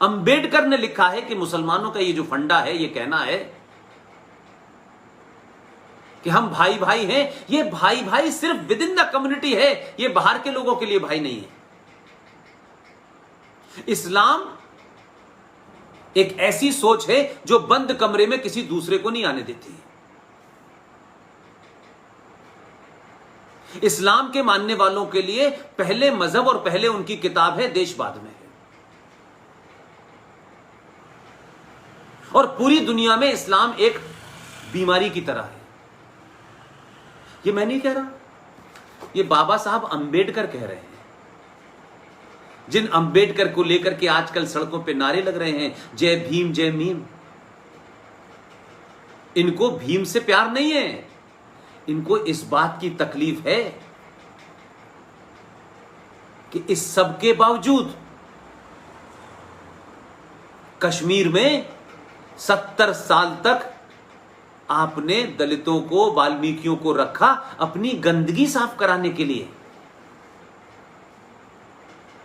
अंबेडकर ने लिखा है कि मुसलमानों का ये जो फंडा है, ये कहना है कि हम भाई भाई हैं, ये भाई भाई सिर्फ विद इन द कम्युनिटी है, ये बाहर के लोगों के लिए भाई नहीं है। इस्लाम एक ऐसी सोच है जो बंद कमरे में किसी दूसरे को नहीं आने देती। इस्लाम के मानने वालों के लिए पहले मजहब और पहले उनकी किताब है, देश बाद में है। और पूरी दुनिया में इस्लाम एक बीमारी की तरह है। ये मैं नहीं कह रहा, ये बाबा साहब अंबेडकर कह रहे हैं। जिन अंबेडकर को लेकर के आजकल सड़कों पे नारे लग रहे हैं, जय भीम जय मीम, इनको भीम से प्यार नहीं है, इनको इस बात की तकलीफ है कि इस सब के बावजूद कश्मीर में 70 साल तक आपने दलितों को, वाल्मीकियों को रखा अपनी गंदगी साफ कराने के लिए,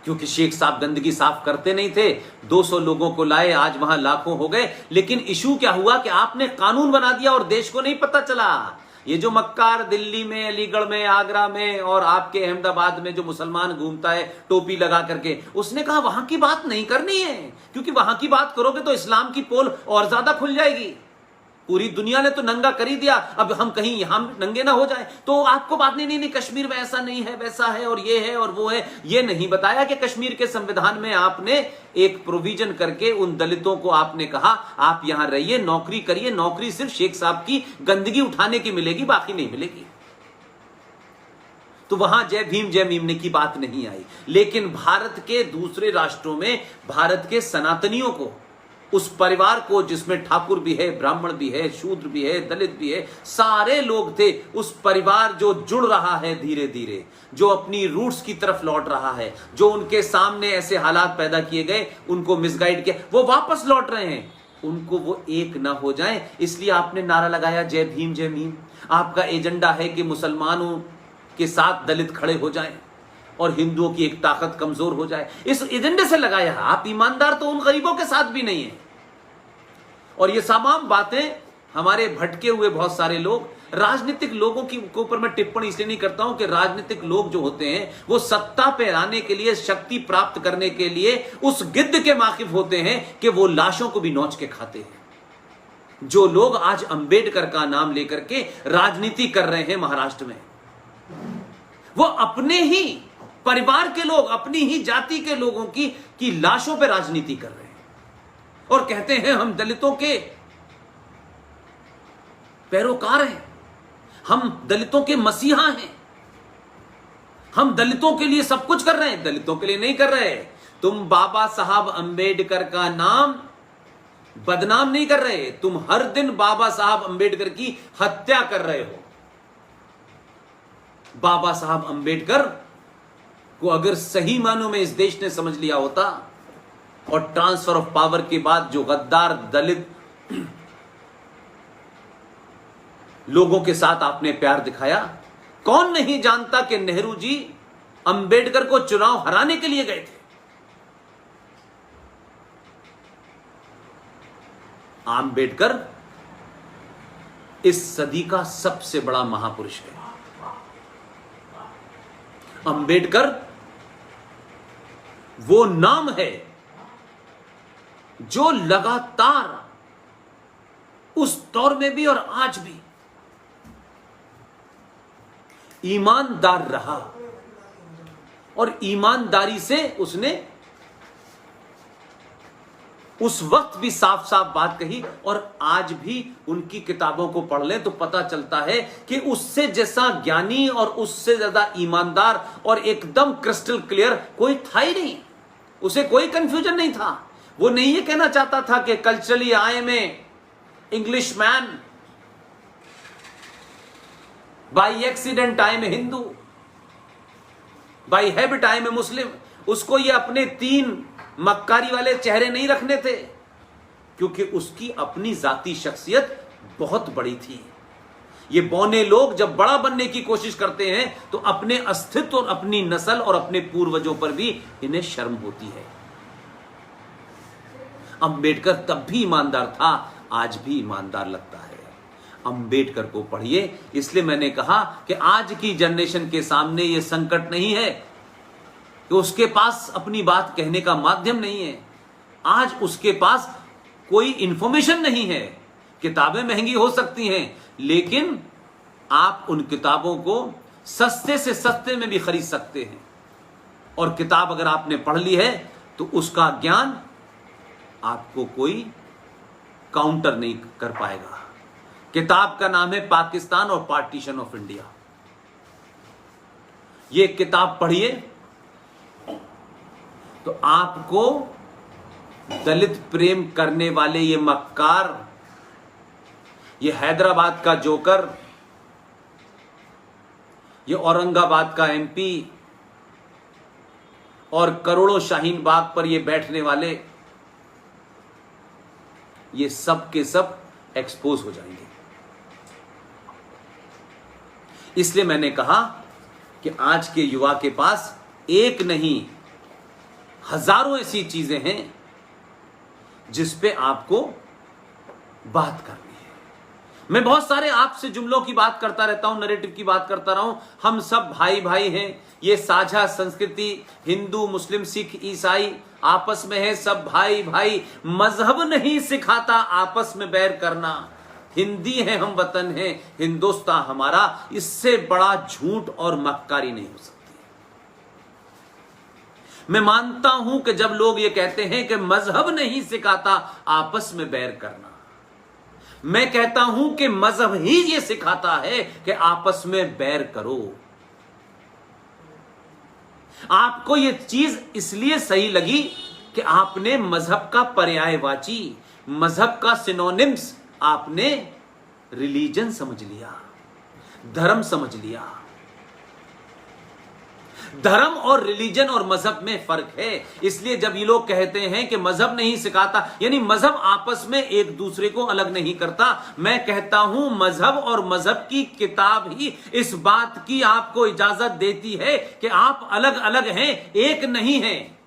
क्योंकि शेख साहब गंदगी साफ करते नहीं थे। 200 लोगों को लाए, आज वहां लाखों हो गए। लेकिन इशू क्या हुआ कि आपने कानून बना दिया और देश को नहीं पता चला। ये जो मक्कार दिल्ली में, अलीगढ़ में, आगरा में और आपके अहमदाबाद में जो मुसलमान घूमता है टोपी लगा करके, उसने कहा वहां की बात नहीं करनी है, क्योंकि वहां की बात करोगे तो इस्लाम की पोल और ज्यादा खुल जाएगी। पूरी दुनिया ने तो नंगा कर ही दिया, अब हम कहीं यहां नंगे ना हो जाए। तो आपको बात नहीं, कश्मीर में ऐसा नहीं है, वैसा है और ये है और वो है। ये नहीं बताया कि कश्मीर के संविधान में आपने एक प्रोविजन करके उन दलितों को आपने कहा आप यहां रहिए, नौकरी करिए, नौकरी सिर्फ शेख साहब की गंदगी उठाने की मिलेगी, बाकी नहीं मिलेगी। तो वहां जय भीम जय मीमने की बात नहीं आई। लेकिन भारत के दूसरे राष्ट्रों में भारत के सनातनियों को, उस परिवार को जिसमें ठाकुर भी है, ब्राह्मण भी है, शूद्र भी है, दलित भी है, सारे लोग थे, उस परिवार जो जुड़ रहा है धीरे धीरे, जो अपनी रूट्स की तरफ लौट रहा है, जो उनके सामने ऐसे हालात पैदा किए गए, उनको मिसगाइड किया, वो वापस लौट रहे हैं। उनको वो एक ना हो जाए, इसलिए आपने नारा लगाया जय भीम जय मीम। आपका एजेंडा है कि मुसलमानों के साथ दलित खड़े हो जाएं और हिंदुओं की एक ताकत कमजोर हो जाए, इस एजेंडे से लगाया। आप ईमानदार तो उन गरीबों के साथ भी नहीं है। और ये तमाम बातें हमारे भटके हुए बहुत सारे लोग, राजनीतिक लोगों के ऊपर मैं टिप्पणी इसलिए नहीं करता हूं कि राजनीतिक लोग जो होते हैं वो सत्ता पे आने के लिए, शक्ति प्राप्त करने के लिए उस गिद्ध के वाकिफ होते हैं कि वो लाशों को भी नोच के खाते हैं। जो लोग आज अंबेडकर का नाम लेकर के राजनीति कर रहे हैं महाराष्ट्र में, वो अपने ही परिवार के लोग, अपनी ही जाति के लोगों की लाशों पर राजनीति कर रहे हैं और कहते हैं हम दलितों के पैरोकार हैं, हम दलितों के मसीहा हैं, हम दलितों के लिए सब कुछ कर रहे हैं। दलितों के लिए नहीं कर रहे। तुम बाबा साहब अंबेडकर का नाम बदनाम नहीं कर रहे, तुम हर दिन बाबा साहब अंबेडकर की हत्या कर रहे हो। बाबा साहब अंबेडकर को अगर सही मानों में इस देश ने समझ लिया होता और ट्रांसफर ऑफ पावर के बाद जो गद्दार दलित लोगों के साथ आपने प्यार दिखाया, कौन नहीं जानता कि नेहरू जी अंबेडकर को चुनाव हराने के लिए गए थे। अंबेडकर इस सदी का सबसे बड़ा महापुरुष है। अंबेडकर वो नाम है जो लगातार उस दौर में भी और आज भी ईमानदार रहा और ईमानदारी से उसने उस वक्त भी साफ साफ बात कही। और आज भी उनकी किताबों को पढ़ लें तो पता चलता है कि उससे जैसा ज्ञानी और उससे ज्यादा ईमानदार और एकदम क्रिस्टल क्लियर कोई था ही नहीं। उसे कोई कंफ्यूजन नहीं था। वो नहीं ये कहना चाहता था कि culturally I am a English man, by accident I am a Hindu, by habit I am a Muslim. उसको ये अपने 3 मक्कारी वाले चेहरे नहीं रखने थे, क्योंकि उसकी अपनी जाती शख्सियत बहुत बड़ी थी। ये बौने लोग जब बड़ा बनने की कोशिश करते हैं तो अपने अस्तित्व और अपनी नस्ल और अपने पूर्वजों पर भी इन्हें शर्म होती है। अंबेडकर तब भी ईमानदार था, आज भी ईमानदार लगता है। अंबेडकर को पढ़िए। इसलिए मैंने कहा कि आज की जनरेशन के सामने यह संकट नहीं है कि उसके पास अपनी बात कहने का माध्यम नहीं है, आज उसके पास कोई इंफॉर्मेशन नहीं है। किताबें महंगी हो सकती हैं, लेकिन आप उन किताबों को सस्ते से सस्ते में भी खरीद सकते हैं, और किताब अगर आपने पढ़ ली है तो उसका ज्ञान आपको कोई काउंटर नहीं कर पाएगा। किताब का नाम है पाकिस्तान और पार्टीशन ऑफ इंडिया। ये किताब पढ़िए तो आपको दलित प्रेम करने वाले ये मक्कार, ये हैदराबाद का जोकर, ये औरंगाबाद का एमपी और करोड़ों शाहीन बाग पर ये बैठने वाले, ये सब के सब एक्सपोज हो जाएंगे। इसलिए मैंने कहा कि आज के युवा के पास एक नहीं हजारों ऐसी चीजें हैं जिस पे आपको बात करनी है। मैं बहुत सारे आपसे जुमलों की बात करता रहता हूं, नैरेटिव की बात करता रहा हूं। हम सब भाई भाई हैं, ये साझा संस्कृति, हिंदू मुस्लिम सिख ईसाई आपस में है, सब भाई भाई। मजहब नहीं सिखाता आपस में बैर करना, हिंदी है हम वतन है हिंदुस्तान हमारा, इससे बड़ा झूठ और मक्कारी नहीं हो सकती। मैं मानता हूं कि जब लोग ये कहते हैं कि मजहब नहीं सिखाता आपस में बैर करना, मैं कहता हूं कि मजहब ही ये सिखाता है कि आपस में बैर करो। आपको ये चीज इसलिए सही लगी कि आपने मजहब का पर्यायवाची, मजहब का सिनोनिम्स आपने रिलीजन समझ लिया, धर्म समझ लिया। धर्म और रिलीजन और मजहब में फर्क है। इसलिए जब ये लोग कहते हैं कि मजहब नहीं सिखाता, यानी मजहब आपस में एक दूसरे को अलग नहीं करता, मैं कहता हूं मजहब और मजहब की किताब ही इस बात की आपको इजाजत देती है कि आप अलग अलग हैं, एक नहीं हैं।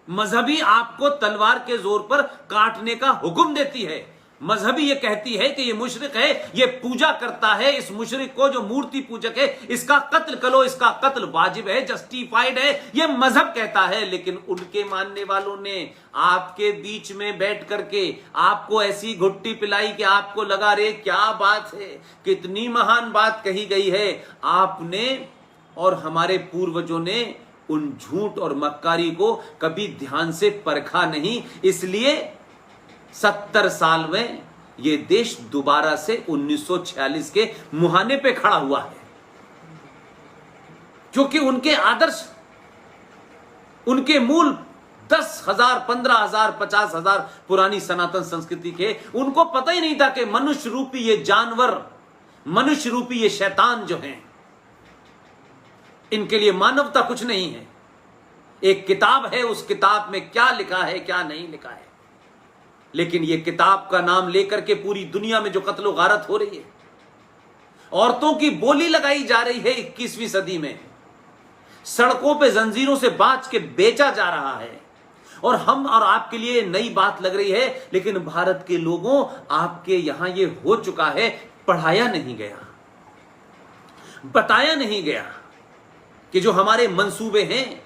मजहबी आपको तलवार के जोर पर काटने का हुक्म देती है। मजहबी ये कहती है कि ये मुशरिक है, ये पूजा करता है, इस मुशरिक को जो मूर्ति पूजक है इसका कत्ल करो, इसका कत्ल वाजिब है, जस्टिफाइड है, ये मजहब कहता है। लेकिन उनके मानने वालों ने आपके बीच में बैठ करके आपको ऐसी घुट्टी पिलाई कि आपको लगा रे क्या बात है, कितनी महान बात कही गई है। आपने और हमारे पूर्वजों ने उन झूठ और मक्कारी को कभी ध्यान से परखा नहीं, इसलिए 70 साल में यह देश दोबारा से 1946 के मुहाने पे खड़ा हुआ है, क्योंकि उनके आदर्श, उनके मूल 10,000, 15,000, 50,000 पुरानी सनातन संस्कृति के, उनको पता ही नहीं था कि मनुष्य रूपी ये जानवर, मनुष्य रूपी ये शैतान जो हैं, इनके लिए मानवता कुछ नहीं है। एक किताब है, उस किताब में क्या लिखा है क्या नहीं लिखा है, लेकिन यह किताब का नाम लेकर के पूरी दुनिया में जो कत्लो गारत हो रही है, औरतों की बोली लगाई जा रही है 21वीं सदी में, सड़कों पे जंजीरों से बांध के बेचा जा रहा है, और हम और आपके लिए नई बात लग रही है, लेकिन भारत के लोगों आपके यहां यह हो चुका है, पढ़ाया नहीं गया, बताया नहीं गया कि जो हमारे मंसूबे हैं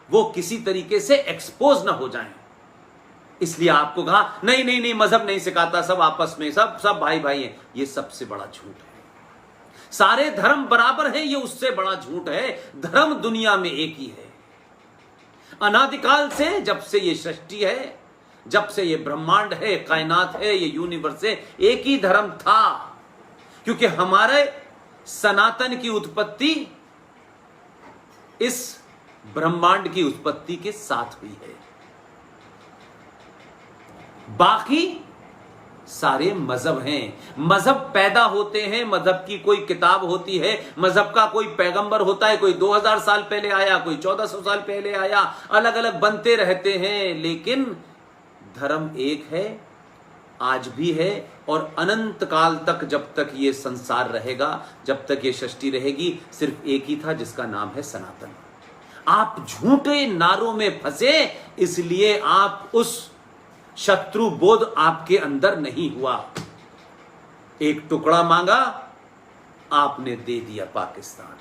वो किसी तरीके से एक्सपोज ना हो जाएं। इसलिए आपको कहा नहीं नहीं नहीं मजहब नहीं सिखाता, सब आपस में सब भाई भाई हैं। ये सबसे बड़ा झूठ है। सारे धर्म बराबर हैं, ये उससे बड़ा झूठ है। धर्म दुनिया में एक ही है। अनादिकाल से, जब से ये सृष्टि है, जब से ये ब्रह्मांड है, कायनात है, ये यूनिवर्स है, एक ही धर्म था, क्योंकि हमारे सनातन की उत्पत्ति इस ब्रह्मांड की उत्पत्ति के साथ हुई है। बाकी सारे मजहब हैं। मजहब पैदा होते हैं, मजहब की कोई किताब होती है, मजहब का कोई पैगंबर होता है, कोई 2000 साल पहले आया, कोई 1400 साल पहले आया, अलग अलग बनते रहते हैं, लेकिन धर्म एक है, आज भी है, और अनंत काल तक, जब तक ये संसार रहेगा, जब तक ये सृष्टि रहेगी, सिर्फ एक ही था जिसका नाम है सनातन। आप झूठे नारों में फंसे, इसलिए आप उस शत्रु बोध आपके अंदर नहीं हुआ। एक टुकड़ा मांगा, आपने दे दिया पाकिस्तान।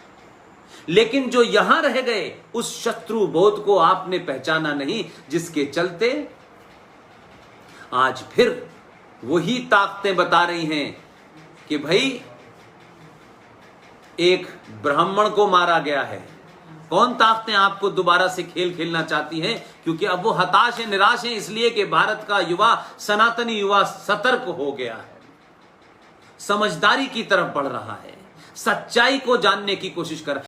लेकिन जो यहां रह गए, उस शत्रु बोध को आपने पहचाना नहीं, जिसके चलते आज फिर वही ताकतें बता रही हैं कि भाई एक ब्राह्मण को मारा गया है। कौन ताकतें आपको दोबारा से खेल खेलना चाहती हैं? क्योंकि अब वो हताश है, निराश है, इसलिए कि भारत का युवा, सनातनी युवा सतर्क हो गया है, समझदारी की तरफ बढ़ रहा है, सच्चाई को जानने की कोशिश कर